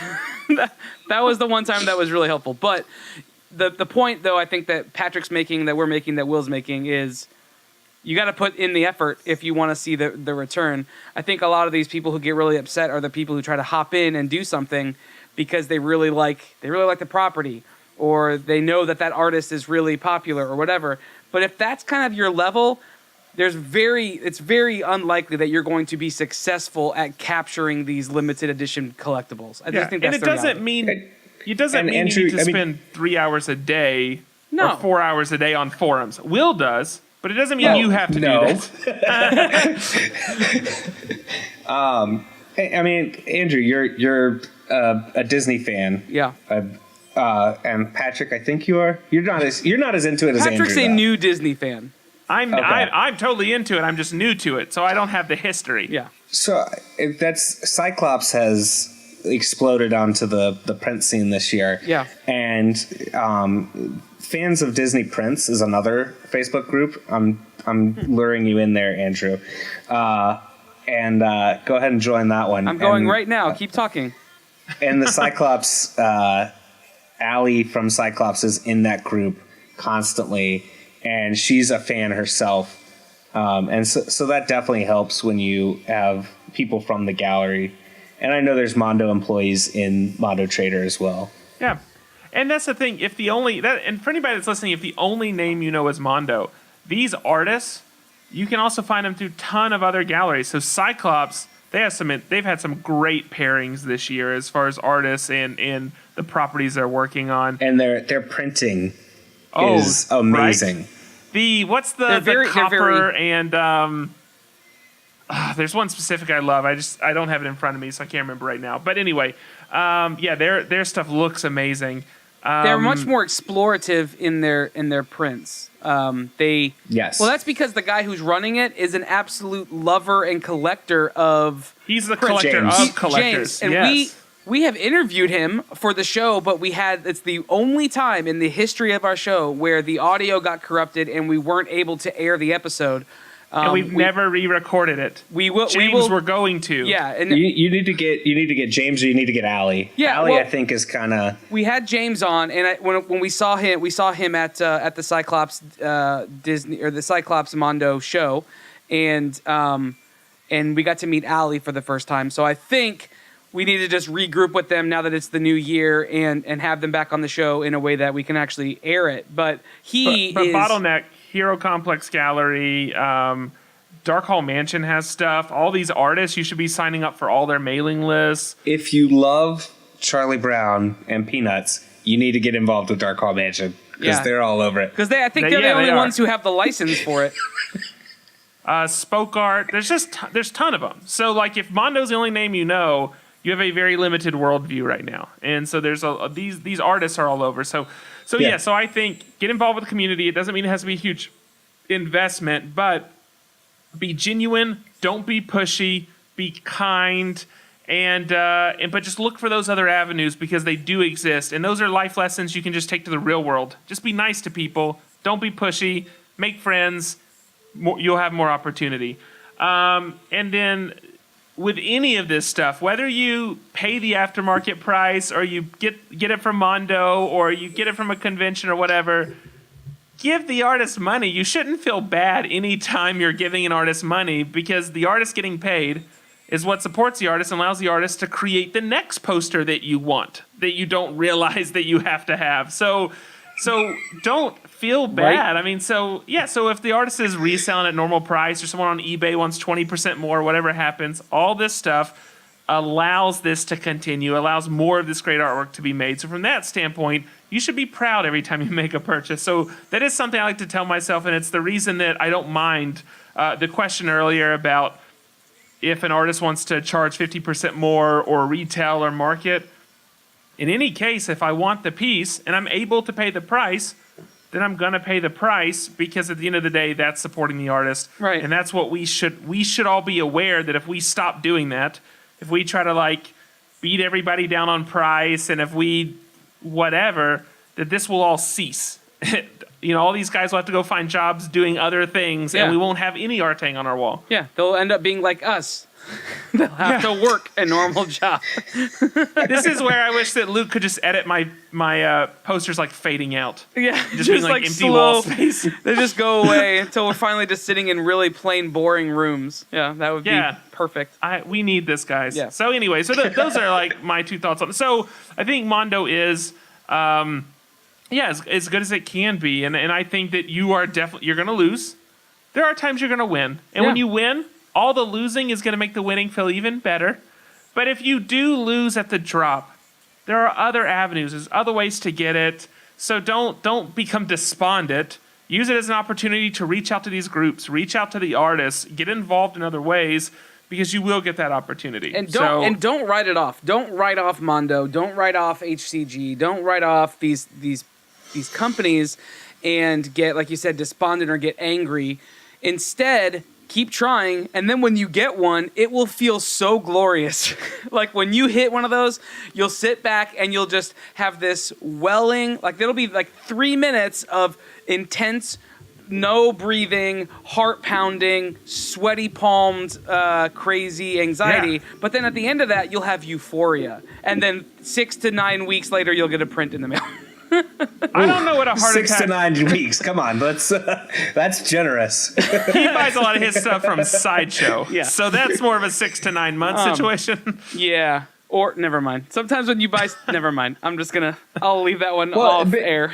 that was the one time that was really helpful. But the point, though, I think that Patrick's making, that we're making, that Will's making, is you got to put in the effort if you want to see the return. I think a lot of these people who get really upset are the people who try to hop in and do something because they really like the property, or they know that artist is really popular or whatever. But if that's kind of your level, it's very unlikely that you're going to be successful at capturing these limited edition collectibles. I just think that's the reality. It doesn't mean you need to spend 3 hours a day or 4 hours a day on forums. Will does, but it doesn't mean you have to do that. I mean, Andrew, you're a Disney fan. Yeah. And Patrick, I think you are. You're not as into it as Andrew. Patrick's a new Disney fan. I'm totally into it. I'm just new to it, so I don't have the history. Yeah. So Cyclops has exploded onto the print scene this year. Yeah. And fans of Disney Prints is another Facebook group. I'm luring you in there, Andrew. And go ahead and join that one. I'm going right now. Keep talking. And the Cyclops, Allie from Cyclops is in that group constantly, and she's a fan herself. And so that definitely helps when you have people from the gallery. And I know there's Mondo employees in Mondo Trader as well. Yeah. And that's the thing. And for anybody that's listening, if the only name you know is Mondo, these artists, you can also find them through a ton of other galleries. So Cyclops, they've had some great pairings this year as far as artists and the properties they're working on. And their printing is amazing. Right? The copper and there's one specific I love. I don't have it in front of me, so I can't remember right now. But anyway, their stuff looks amazing. They're much more explorative in their prints. Yes. Well, that's because the guy who's running it is an absolute lover and collector of. He's the collector of collectors. James, and we have interviewed him for the show, but it's the only time in the history of our show where the audio got corrupted and we weren't able to air the episode. And we've never re-recorded it. We're going to. Yeah, and you need to get James, or you need to get Allie. Yeah, Allie, I think, is kind of. We had James on, and when we saw him at the Cyclops Disney, or the Cyclops Mondo show, and we got to meet Allie for the first time. So I think we need to just regroup with them now that it's the new year, and have them back on the show in a way that we can actually air it. But Bottleneck, Hero Complex Gallery, Dark Hall Mansion has stuff. All these artists, you should be signing up for all their mailing lists. If you love Charlie Brown and Peanuts, you need to get involved with Dark Hall Mansion because they're all over it. Because I think they're the only ones who have the license for it. Spoke Art, there's a ton of them. So if Mondo's the only name you know, you have a very limited worldview right now, and so there's these artists are all over. So I think get involved with the community. It doesn't mean it has to be a huge investment, but be genuine. Don't be pushy. Be kind, but just look for those other avenues because they do exist, and those are life lessons you can just take to the real world. Just be nice to people. Don't be pushy. Make friends. You'll have more opportunity. And then with any of this stuff, whether you pay the aftermarket price or you get it from Mondo or you get it from a convention or whatever, give the artist money. You shouldn't feel bad anytime you're giving an artist money because the artist's getting paid. is what supports the artist and allows the artist to create the next poster that you want, that you don't realize that you have to have. So don't feel bad. Right. I mean, so if the artist is reselling at normal price or someone on eBay wants 20% more, whatever happens, all this stuff allows this to continue, allows more of this great artwork to be made. So from that standpoint, you should be proud every time you make a purchase. So that is something I like to tell myself, and it's the reason that I don't mind the question earlier about if an artist wants to charge 50% more or retail or market. In any case, if I want the piece and I'm able to pay the price, then I'm going to pay the price, because at the end of the day, that's supporting the artist. Right. And that's what we should all be aware that if we stop doing that, if we try to like beat everybody down on price, and if we whatever, that this will all cease. All these guys will have to go find jobs doing other things, and we won't have any art hang on our wall. Yeah, they'll end up being like us. They'll have to work a normal job. This is where I wish that Luke could just edit my posters like fading out. Yeah, Just being like empty slow. wall space. They just go away until we're finally just sitting in really plain, boring rooms. Yeah, that would be perfect. We need this, guys. Yeah. So anyway, those are like my two thoughts on it. So I think Mondo is, as good as it can be, and I think that you're going to lose. There are times you're going to win, and when you win, all the losing is going to make the winning feel even better. But if you do lose at the drop, there are other avenues. There's other ways to get it. So don't become despondent. Use it as an opportunity to reach out to these groups, reach out to the artists, get involved in other ways, because you will get that opportunity. And don't write it off. Don't write off Mondo. Don't write off HCG. Don't write off these companies and get, like you said, despondent or get angry. Instead, keep trying, and then when you get one, it will feel so glorious. Like when you hit one of those, you'll sit back and you'll just have this welling, like it'll be like 3 minutes of intense, no breathing, heart pounding, sweaty palmed, crazy anxiety. Yeah. But then at the end of that, you'll have euphoria. And then 6 to 9 weeks later, you'll get a print in the mail. I don't know what a heart 6 attack. to 9 weeks. Come on, that's generous. He buys a lot of his stuff from Sideshow. Yeah. So that's more of a 6 to 9 month situation. Yeah. Or never mind. Sometimes when you buy, never mind. I'll leave that one off air.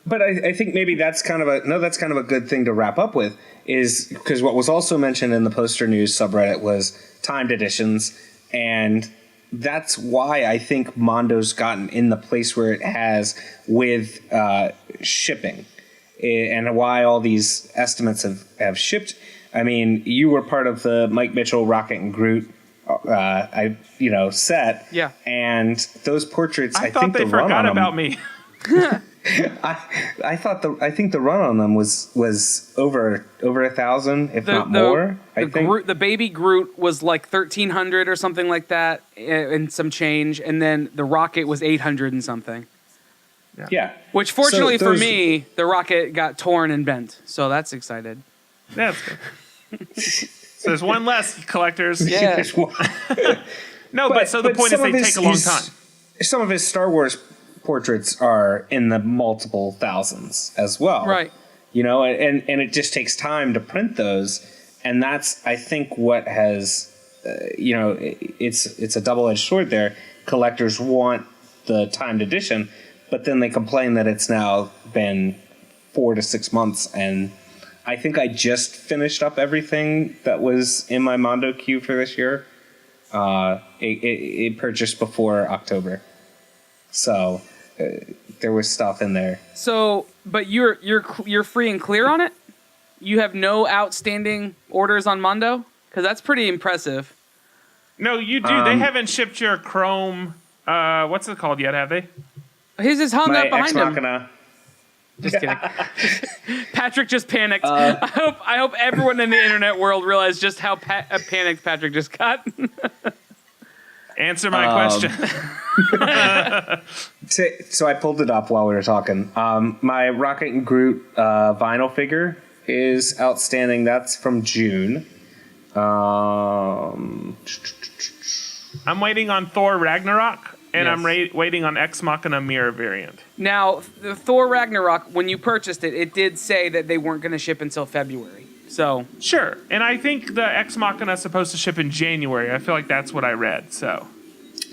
But I think maybe that's kind of a good thing to wrap up with, is because what was also mentioned in the poster news subreddit was timed editions, and that's why I think Mondo's gotten in the place where it has with shipping, and why all these estimates have shipped. I mean, you were part of the Mike Mitchell, Rocket and Groot set. Yeah. And those portraits, I thought think they forgot about me. I think the run on them was over 1,000, if not more. I think the baby Groot was like 1,300 or something like that, and some change, and then the Rocket was 800 and something. Yeah. Which fortunately for me, the Rocket got torn and bent, so that's excited. That's good. So there's one less, collectors. Yeah. But the point is they take a long time. Some of his Star Wars portraits are in the multiple thousands as well. Right. And it just takes time to print those. And that's, I think, what has, it's a double-edged sword there. Collectors want the timed edition, but then they complain that it's now been 4 to 6 months. And I think I just finished up everything that was in my Mondo queue for this year. It purchased before October. So there was stuff in there. So, but you're free and clear on it? You have no outstanding orders on Mondo? Because that's pretty impressive. No, you do. They haven't shipped your Chrome. What's it called yet? Have they? His is hung up behind him. Just kidding. Patrick just panicked. I hope everyone in the internet world realized just how panicked Patrick just got. Answer my question. So I pulled it up while we were talking. My Rocket and Groot vinyl figure is outstanding. That's from June. I'm waiting on Thor Ragnarok, and Yes. I'm waiting on Ex Machina Mirror variant. Now, the Thor Ragnarok, when you purchased it, it did say that they weren't going to ship until February. So Sure. And I think the Ex Machina is supposed to ship in January. I feel like that's what I read. So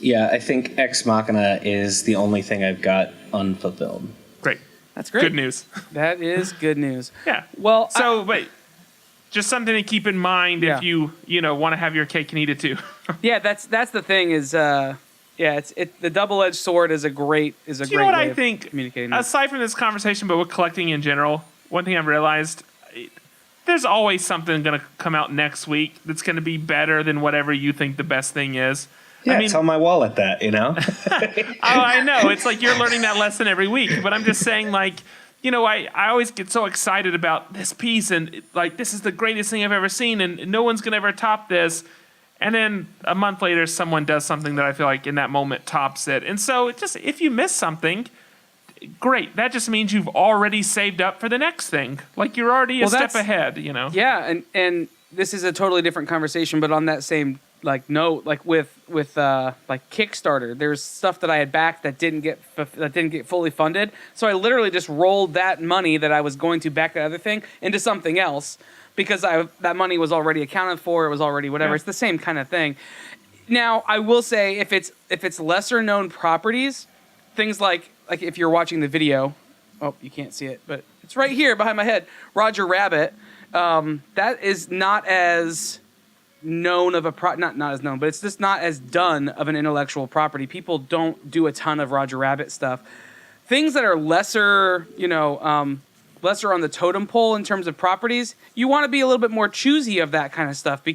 Yeah, I think Ex Machina is the only thing I've got unfulfilled. great. that's great. Good news. That is good news. Yeah. Well, but just something to keep in mind Yeah. if you want to have your cake and eat it too. yeah, that's the thing is, it's the double-edged sword is a great Do you know great what way I of think? communicating. That. Aside from this conversation, but with collecting in general, one thing I've realized, there's always something going to come out next week that's going to be better than whatever you think the best thing is. Yeah, I mean, tell my wallet that, oh, I know. It's like you're learning that lesson every week. But I'm just saying, like, I always get so excited about this piece and, like, this is the greatest thing I've ever seen and no one's going to ever top this. And then a month later, someone does something that I feel like in that moment tops it. And so if you miss something, great. That just means you've already saved up for the next thing. Like you're already a step ahead, Yeah, and this is a totally different conversation, but on that same note, like with like Kickstarter, there's stuff that I had backed that didn't get fully funded. So I literally just rolled that money that I was going to back that other thing into something else because that money was already accounted for. It was already whatever. Yeah. It's the same kind of thing. Now I will say if it's lesser known properties, things like if you're watching the video, oh, you can't see it, but it's right here behind my head. Roger Rabbit, that is not as known of not as known, but it's just not as done of an intellectual property. People don't do a ton of Roger Rabbit stuff. Things that are lesser, lesser on the totem pole in terms of properties, you want to be a little bit more choosy of that kind of stuff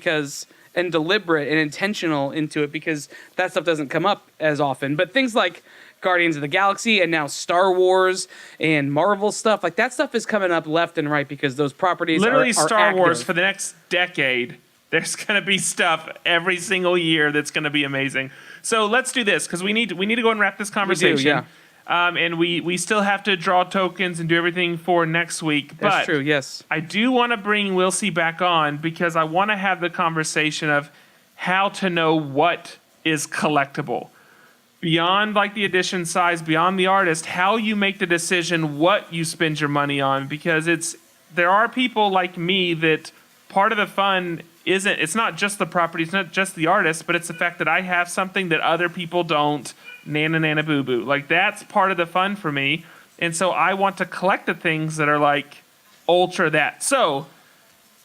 and deliberate and intentional into it because that stuff doesn't come up as often. But things like Guardians of the Galaxy and now Star Wars and Marvel stuff, like that stuff is coming up left and right because those properties literally are Star active. Wars for the next decade. There's going to be stuff every single year that's going to be amazing. So let's do this because we need to go and wrap this conversation. We do, yeah. And we still have to draw tokens and do everything for next week. That's true, yes. I do want to bring Wheelsee back on because I want to have the conversation of how to know what is collectible. Beyond like the edition size, beyond the artist, how you make the decision what you spend your money on. Because there are people like me that part of the fun it's not just the property, it's not just the artist, but it's the fact that I have something that other people don't. Nana boo boo. Like that's part of the fun for me. And so I want to collect the things that are like ultra that. So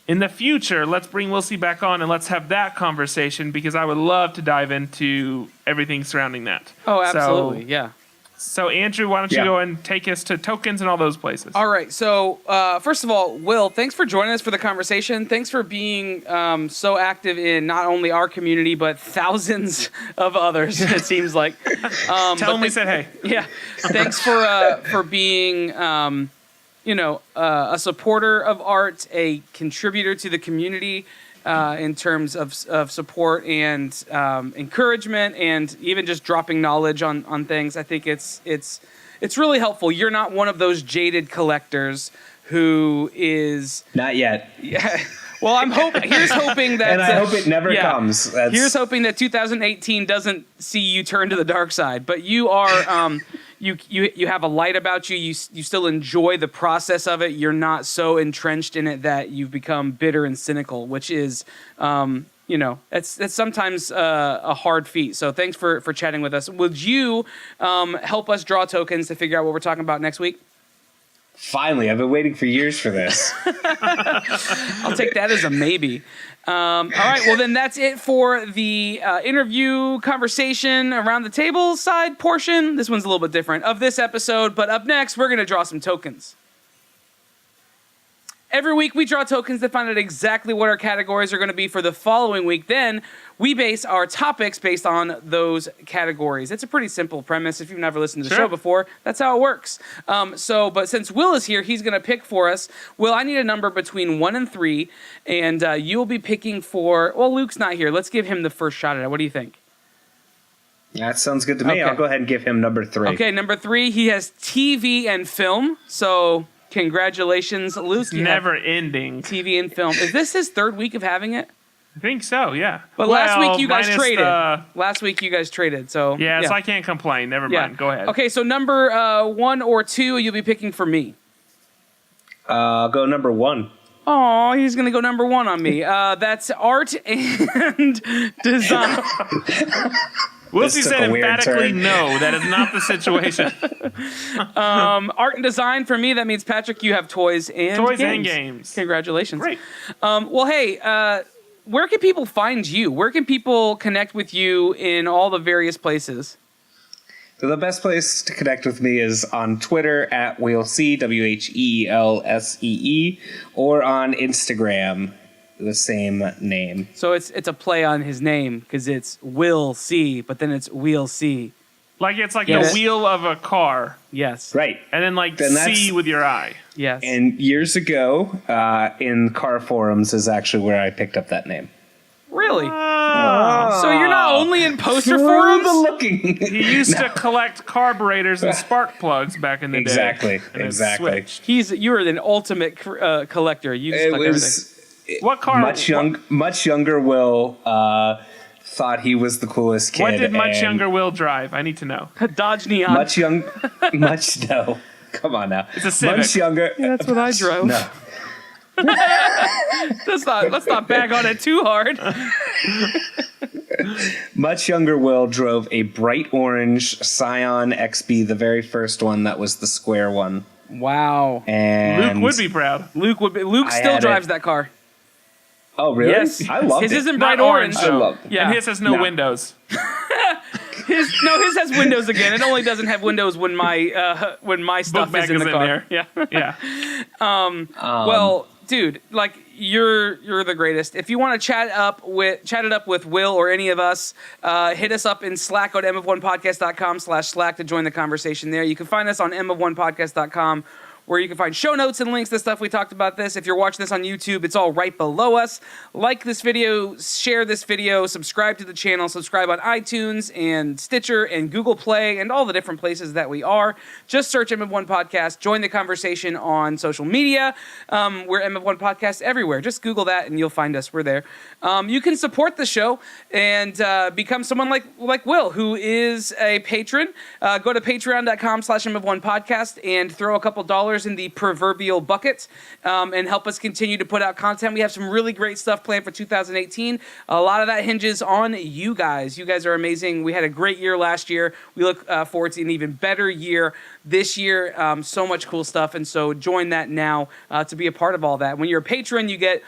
in the future, let's bring Wheelsee back on and let's have that conversation because I would love to dive into everything surrounding that. Oh, absolutely. Yeah. So Andrew, why don't you go and take us to tokens and all those places? All right. So first of all, Will, thanks for joining us for the conversation. Thanks for being so active in not only our community, but thousands of others, it seems like. Tell them we said hey. Yeah. Thanks for being, a supporter of art, a contributor to the community in terms of support and encouragement, and even just dropping knowledge on things. I think it's really helpful. You're not one of those jaded collectors who is Not yet. Yeah. Well, here's hoping that, and I hope it never comes. Here's hoping that 2018 doesn't see you turn to the dark side. But you are, you have a light about you. You still enjoy the process of it. You're not so entrenched in it that you've become bitter and cynical, which is, it's sometimes a hard feat. So thanks for chatting with us. Would you help us draw tokens to figure out what we're talking about next week? Finally, I've been waiting for years for this. I'll take that as a maybe. All right, well then that's it for the interview conversation around the table side portion. This one's a little bit different of this episode, but up next we're going to draw some tokens. Every week we draw tokens to find out exactly what our categories are going to be for the following week. Then we base our topics based on those categories. It's a pretty simple premise. If you've never listened to the show before, that's how it works. But since Will is here, he's going to pick for us. Will, I need a number between 1 and 3, and you'll be picking for... Well, Luke's not here. Let's give him the first shot at it. What do you think? That sounds good to me. Okay. I'll go ahead and give him number 3. Okay, number 3, he has TV and film. So... Congratulations, Luke. Never ending. TV and film. Is this his third week of having it? I think so, yeah. But last week you guys traded. So yeah, so I can't complain. Never mind. Go ahead. Okay, so number 1 or 2 you'll be picking for me. I'll go number 1. Oh, he's going to go number 1 on me. That's art and design. Wheelsee took said a weird emphatically turn. no. That is not the situation. Art and design for me, that means, Patrick, you have toys and Toys games. and games. Congratulations. Great. Well, hey, where can people find you? Where can people connect with you in all the various places? So the best place to connect with me is on Twitter at Wheelsee, Wheelsee, or on Instagram, the same name. So it's a play on his name because it's Will See, but then it's Wheelsee. Like it's like Yes. the wheel of a car, Yes. Right. and then like Then that's- see with your eye. Yes. And years ago, in car forums is actually where I picked up that name. Really? Oh. So you're not only in poster Through forums? the looking. He used to collect carburetors and spark plugs back in the Exactly, day. And it exactly. switched. You are an ultimate collector. You just It collect was What car? much younger Will thought he was the coolest kid. What did much and younger Will drive? I need to know. everything. Dodge Neon. much no. Come on now. It's a Civic. Much younger. That's what I drove. No. Let's not bag on it too hard. Much younger Will drove a bright orange Scion XB, the very first one that was the square one. Wow. And Luke would be proud. Luke I still had drives it. that car. Oh, really? Yes. I loved His it. isn't Not bright orange. I loved it. Yeah. And his has no No. windows. His has windows again. It only doesn't have windows when my stuff Book is bag in is the in car. there. Yeah. Yeah. Well, dude, like you're the greatest. If you want to chat it up with Will or any of us, hit us up in Slack on mof1podcast.com/Slack to join the conversation there. You can find us on mof1podcast.com, where you can find show notes and links to stuff we talked about this. If you're watching this on YouTube, it's all right below us. Like this video, share this video, subscribe to the channel, subscribe on iTunes and Stitcher and Google Play and all the different places that we are. Just search MF1 Podcast. Join the conversation on social media. We're MF1 Podcast everywhere. Just Google that and you'll find us. We're there. You can support the show and become someone like Will, who is a patron. Go to patreon.com/MF1 Podcast and throw a couple dollars in the proverbial bucket and help us continue to put out content. We have some really great stuff planned for 2018. A lot of that hinges on you guys. You guys are amazing. We had a great year last year. We look forward to an even better year this year. So much cool stuff. And so join that now to be a part of all that. When you're a patron, you get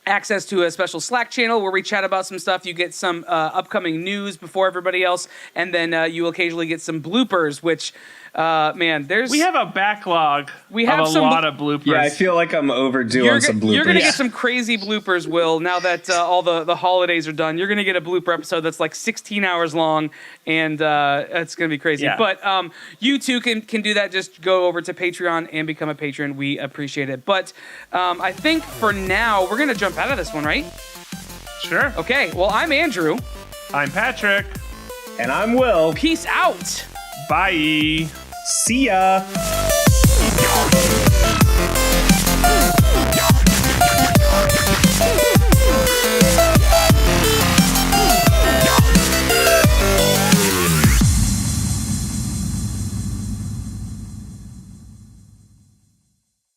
access to a special Slack channel where we chat about some stuff. You get some upcoming news before everybody else. And then you occasionally get some bloopers, which... We have a backlog We have of a some- lot of bloopers. Yeah, I feel like I'm overdue on some bloopers. You're going to get some crazy bloopers, Will, now that all the holidays are done. You're going to get a blooper episode that's like 16 hours long, and it's going to be crazy. Yeah. But you too can do that. Just go over to Patreon and become a patron. We appreciate it. But I think for now, we're going to jump out of this one, right? Sure. Okay, well, I'm Andrew. I'm Patrick. And I'm Will. Peace out. Bye. See ya.